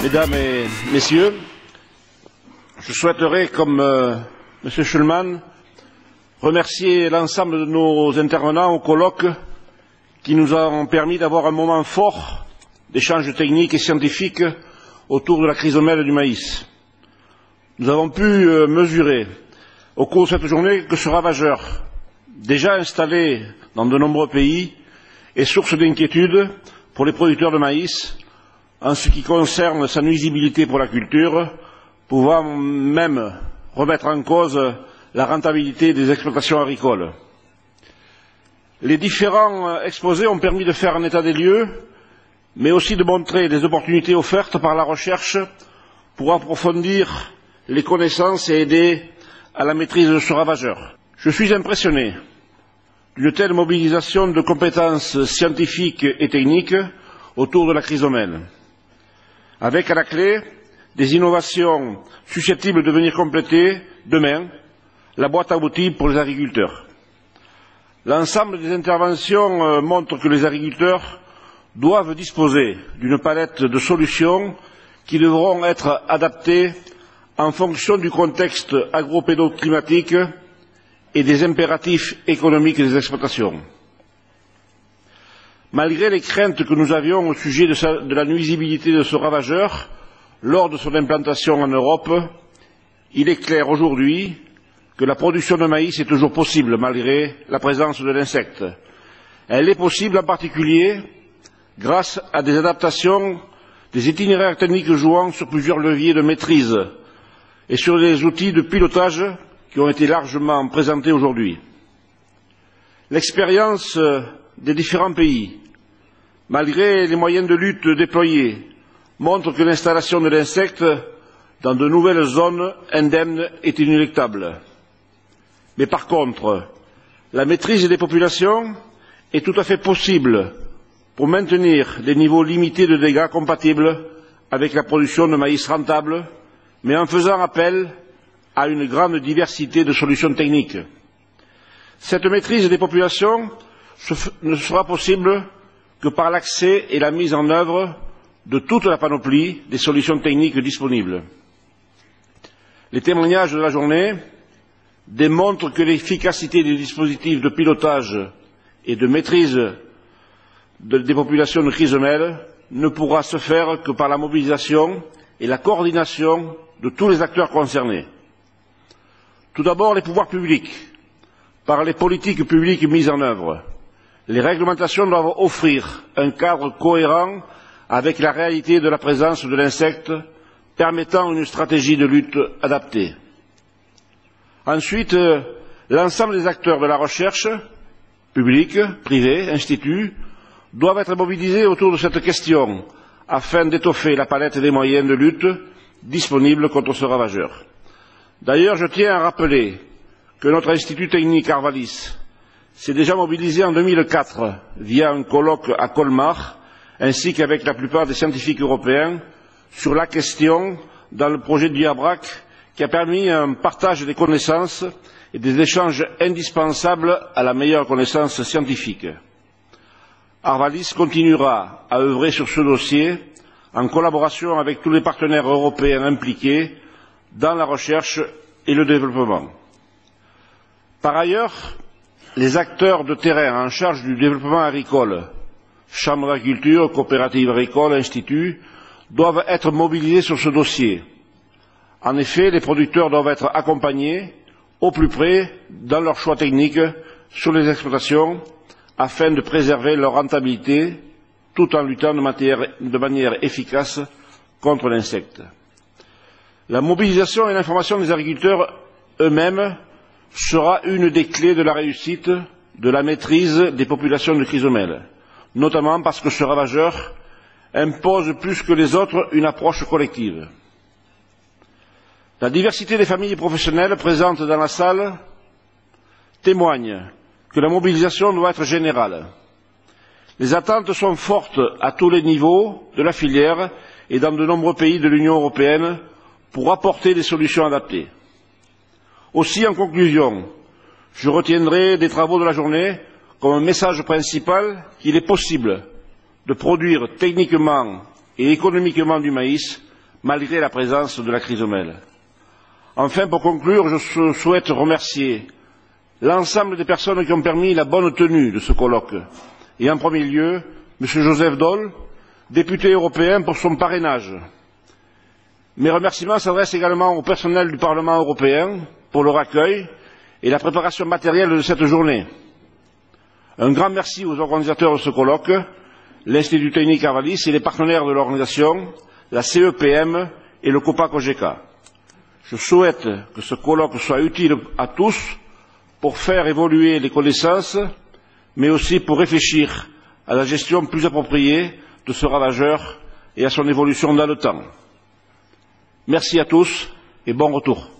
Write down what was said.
Mesdames et Messieurs, je souhaiterais, comme M. Schulman, remercier l'ensemble de nos intervenants au colloque qui nous ont permis d'avoir un moment fort d'échanges techniques et scientifiques autour de la chrysomèle du maïs. Nous avons pu mesurer au cours de cette journée que ce ravageur, déjà installé dans de nombreux pays, est source d'inquiétude pour les producteurs de maïs en ce qui concerne sa nuisibilité pour la culture, pouvant même remettre en cause la rentabilité des exploitations agricoles. Les différents exposés ont permis de faire un état des lieux, mais aussi de montrer les opportunités offertes par la recherche pour approfondir les connaissances et aider à la maîtrise de ce ravageur. Je suis impressionné d'une telle mobilisation de compétences scientifiques et techniques autour de la chrysomèle, avec à la clé des innovations susceptibles de venir compléter demain la boîte à outils pour les agriculteurs. L'ensemble des interventions montre que les agriculteurs doivent disposer d'une palette de solutions qui devront être adaptées en fonction du contexte agropédoclimatique et des impératifs économiques des exploitations. Malgré les craintes que nous avions au sujet de la nuisibilité de ce ravageur lors de son implantation en Europe, il est clair aujourd'hui que la production de maïs est toujours possible malgré la présence de l'insecte. Elle est possible en particulier grâce à des adaptations des itinéraires techniques jouant sur plusieurs leviers de maîtrise et sur des outils de pilotage qui ont été largement présentés aujourd'hui. L'expérience des différents pays, malgré les moyens de lutte déployés, montre que l'installation de l'insecte dans de nouvelles zones indemnes est inéluctable. Mais par contre, la maîtrise des populations est tout à fait possible pour maintenir des niveaux limités de dégâts compatibles avec la production de maïs rentable, mais en faisant appel à une grande diversité de solutions techniques. Cette maîtrise des populations ne sera possible que par l'accès et la mise en œuvre de toute la panoplie des solutions techniques disponibles. Les témoignages de la journée démontrent que l'efficacité des dispositifs de pilotage et de maîtrise des populations de chrysomèle ne pourra se faire que par la mobilisation et la coordination de tous les acteurs concernés. Tout d'abord, les pouvoirs publics, par les politiques publiques mises en œuvre. Les réglementations doivent offrir un cadre cohérent avec la réalité de la présence de l'insecte, permettant une stratégie de lutte adaptée. Ensuite, l'ensemble des acteurs de la recherche, publics, privés, instituts, doivent être mobilisés autour de cette question afin d'étoffer la palette des moyens de lutte disponibles contre ce ravageur. D'ailleurs, je tiens à rappeler que notre Institut technique Arvalis s'est déjà mobilisé en 2004 via un colloque à Colmar, ainsi qu'avec la plupart des scientifiques européens, sur la question dans le projet de Diabrac, qui a permis un partage des connaissances et des échanges indispensables à la meilleure connaissance scientifique. Arvalis continuera à œuvrer sur ce dossier en collaboration avec tous les partenaires européens impliqués dans la recherche et le développement. Par ailleurs, les acteurs de terrain en charge du développement agricole, chambres d'agriculture, coopératives agricoles, instituts, doivent être mobilisés sur ce dossier. En effet, les producteurs doivent être accompagnés au plus près dans leurs choix techniques sur les exploitations afin de préserver leur rentabilité tout en luttant de manière efficace contre l'insecte. La mobilisation et l'information des agriculteurs eux-mêmes sera une des clés de la réussite de la maîtrise des populations de chrysomèle, notamment parce que ce ravageur impose plus que les autres une approche collective. La diversité des familles professionnelles présentes dans la salle témoigne que la mobilisation doit être générale. Les attentes sont fortes à tous les niveaux de la filière et dans de nombreux pays de l'Union européenne pour apporter des solutions adaptées. Aussi, en conclusion, je retiendrai des travaux de la journée comme un message principal qu'il est possible de produire techniquement et économiquement du maïs malgré la présence de la crise mêle. Enfin, pour conclure, je souhaite remercier l'ensemble des personnes qui ont permis la bonne tenue de ce colloque, et en premier lieu, M. Joseph Daul, député européen, pour son parrainage. Mes remerciements s'adressent également au personnel du Parlement européen pour leur accueil et la préparation matérielle de cette journée. Un grand merci aux organisateurs de ce colloque, l'Institut technique Arvalis et les partenaires de l'organisation, la CEPM et le COPA-COGECA. Je souhaite que ce colloque soit utile à tous pour faire évoluer les connaissances, mais aussi pour réfléchir à la gestion plus appropriée de ce ravageur et à son évolution dans le temps. Merci à tous et bon retour.